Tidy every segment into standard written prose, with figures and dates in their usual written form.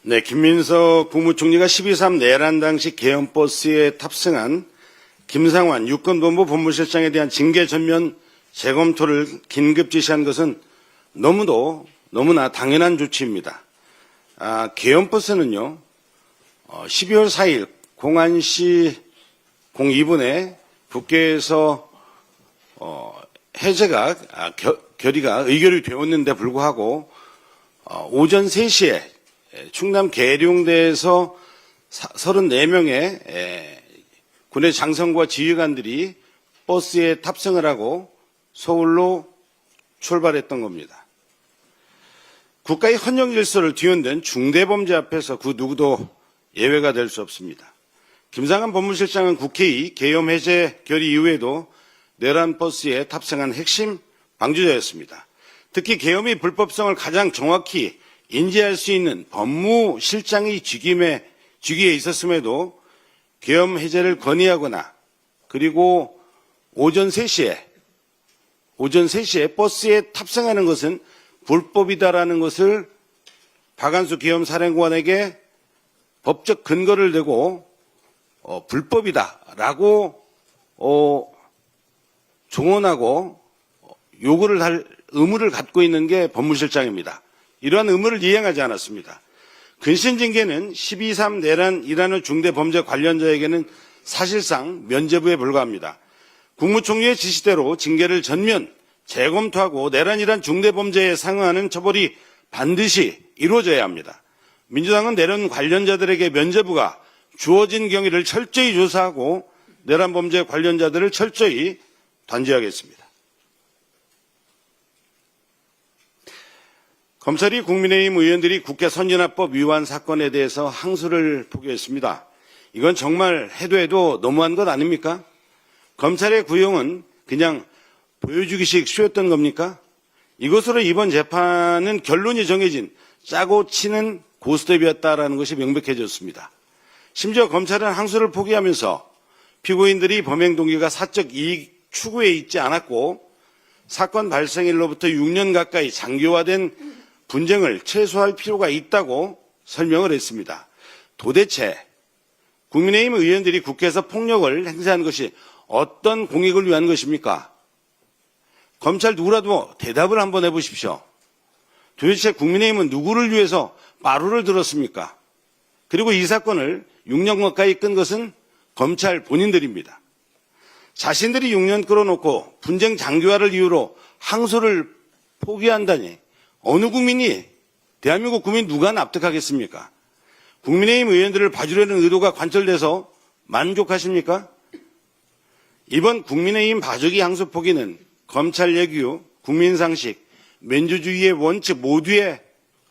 네, 김민석 국무총리가 12.3 내란 당시 계엄버스에 탑승한 김상환 유권본부 본부실장에 대한 징계 전면 재검토를 긴급 지시한 것은 너무나 당연한 조치입니다. 계엄버스는요, 12월 4일 공안시 02분에 국회에서 해제가 결의가 의결이 되었는데 불구하고 오전 3시에 충남 계룡대에서 34명의 군의 장성과 지휘관들이 버스에 탑승을 하고 서울로 출발했던 겁니다. 국가의 헌정 질서를 뒤흔든 중대범죄 앞에서 그 누구도 예외가 될 수 없습니다. 김상환 법무실장은 국회의 계엄 해제 결의 이후에도 내란 버스에 탑승한 핵심 방주자였습니다. 특히 계엄의 불법성을 가장 정확히 인지할 수 있는 법무실장의 직위에 있었음에도 계엄 해제를 건의하거나 그리고 오전 3시에 버스에 탑승하는 것은 불법이다라는 것을 박한수 계엄사령관에게 법적 근거를 대고 불법이다라고 종언하고 요구를 할 의무를 갖고 있는 게 법무실장입니다. 이러한 의무를 이행하지 않았습니다. 근신징계는 12.3 내란이라는 중대범죄 관련자에게는 사실상 면죄부에 불과합니다. 국무총리의 지시대로 징계를 전면 재검토하고 내란이란 중대범죄에 상응하는 처벌이 반드시 이루어져야 합니다. 민주당은 내란 관련자들에게 면죄부가 주어진 경위를 철저히 조사하고 내란 범죄 관련자들을 철저히 단죄하겠습니다. 검찰이 국민의힘 의원들이 국회 선진화법 위반 사건에 대해서 항소를 포기했습니다. 이건 정말 해도 너무한 것 아닙니까? 검찰의 구형은 그냥 보여주기식 쇼였던 겁니까? 이것으로 이번 재판은 결론이 정해진 짜고 치는 고스톱이었다라는 것이 명백해졌습니다. 심지어 검찰은 항소를 포기하면서 피고인들이 범행 동기가 사적 이익 추구에 있지 않았고 사건 발생일로부터 6년 가까이 장기화된 분쟁을 최소화할 필요가 있다고 설명을 했습니다. 도대체 국민의힘 의원들이 국회에서 폭력을 행사한 것이 어떤 공익을 위한 것입니까? 검찰 누구라도 대답을 한번 해보십시오. 도대체 국민의힘은 누구를 위해서 마루를 들었습니까? 그리고 이 사건을 6년 가까이 끈 것은 검찰 본인들입니다. 자신들이 6년 끌어놓고 분쟁 장기화를 이유로 항소를 포기한다니 어느 국민이, 대한민국 국민 누가 납득하겠습니까? 국민의힘 의원들을 봐주려는 의도가 관철돼서 만족하십니까? 이번 국민의힘 봐주기 항소 포기는 검찰 예규, 국민상식, 민주주의의 원칙 모두에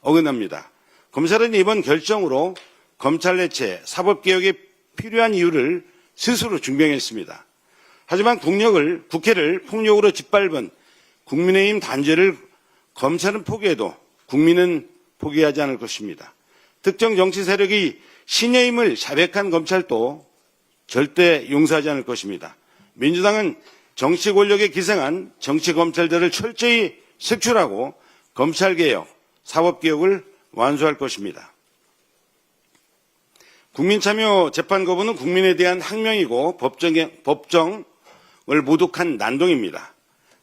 어긋납니다. 검찰은 이번 결정으로 검찰 내체, 사법개혁에 필요한 이유를 스스로 증명했습니다. 하지만 국회를 폭력으로 짓밟은 국민의힘 단죄를 검찰은 포기해도 국민은 포기하지 않을 것입니다. 특정 정치 세력이 신의 힘을 자백한 검찰도 절대 용서하지 않을 것입니다. 민주당은 정치 권력에 기생한 정치 검찰들을 철저히 색출하고 검찰개혁, 사법개혁을 완수할 것입니다. 국민참여 재판거부는 국민에 대한 항명이고 법정을 모독한 난동입니다.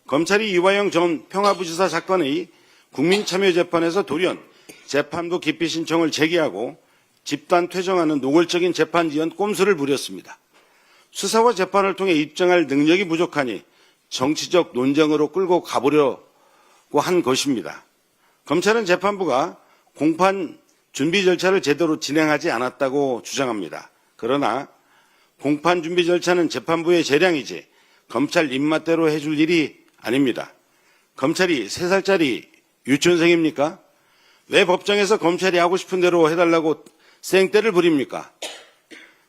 검찰이 이화영 전 평화부지사 사건의 국민참여재판에서 돌연 재판부 기피 신청을 제기하고 집단 퇴정하는 노골적인 재판 지연 꼼수를 부렸습니다. 수사와 재판을 통해 입증할 능력이 부족하니 정치적 논쟁으로 끌고 가보려고 한 것입니다. 검찰은 재판부가 공판 준비 절차를 제대로 진행하지 않았다고 주장합니다. 그러나 공판 준비 절차는 재판부의 재량이지 검찰 입맛대로 해줄 일이 아닙니다. 검찰이 3살짜리 유치원생입니까? 왜 법정에서 검찰이 하고 싶은 대로 해달라고 생떼를 부립니까?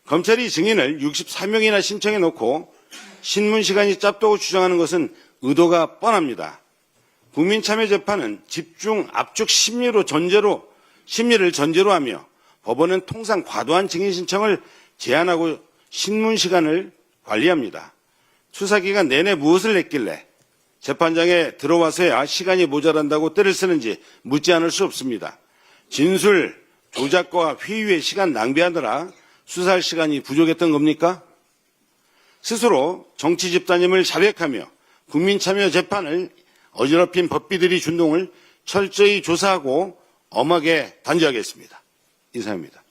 검찰이 증인을 64명이나 신청해 놓고 신문 시간이 짧다고 주장하는 것은 의도가 뻔합니다. 국민참여재판은 집중 압축 심리를 전제로 하며 법원은 통상 과도한 증인 신청을 제한하고 신문 시간을 관리합니다. 수사기간 내내 무엇을 했길래 재판장에 들어와서야 시간이 모자란다고 때를 쓰는지 묻지 않을 수 없습니다. 진술, 조작과 회유의 시간 낭비하느라 수사할 시간이 부족했던 겁니까? 스스로 정치 집단임을 자백하며 국민참여 재판을 어지럽힌 법비들이 준동을 철저히 조사하고 엄하게 단죄하겠습니다. 이상입니다.